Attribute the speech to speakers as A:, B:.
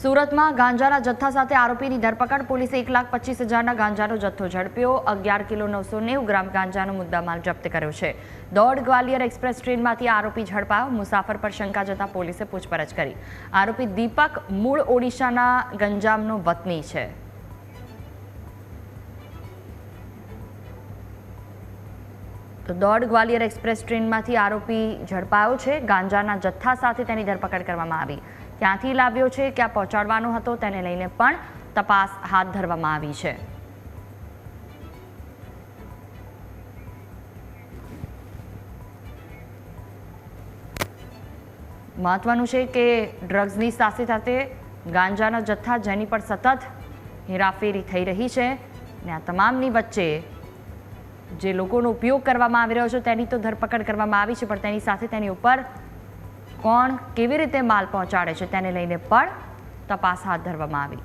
A: સુરતમાં ગાંજાના જથ્થા સાથે આરોપીની ધરપકડ। પોલીસે 1,25,000ના ગાંજાનો જથ્થો ઝડપ્યો। 11 કિલો 990 ગ્રામ ગાંજાનો મુદ્દામાલ જપ્ત કર્યો છે। દોડ ગ્વાલિયર એક્સપ્રેસ ટ્રેનમાંથી આરોપી ઝડપાયો। મુસાફર પર શંકા જતા પોલીસે પૂછપરછ કરી। આરોપી દીપક મૂળ ઓડિશાના ગંજામનો વતની છે। તો દોડ ગ્વાલિયર એક્સપ્રેસ ટ્રેનમાંથી આરોપી ઝડપાયો છે। ગાંજાના જથ્થા સાથે તેની ધરપકડ કરવામાં આવી। ક્યાંથી લાવ્યો છે, ક્યાં પહોંચાડવાનો હતો તેને લઈને પણ તપાસ હાથ ધરવામાં આવી છે। મહત્વનું છે કે ડ્રગ્સની સાથે સાથે ગાંજાના જથ્થા જેની પર સતત હેરાફેરી થઈ રહી છે ને આ તમામની વચ્ચે જે લોકોનો ઉપયોગ કરવામાં આવી રહ્યો છે તેની તો ધરપકડ કરવામાં આવી છે, પણ તેની સાથે તેની ઉપર કોણ કેવી રીતે માલ પહોંચાડે છે તેને લઈને પણ તપાસ હાથ ધરવામાં આવી।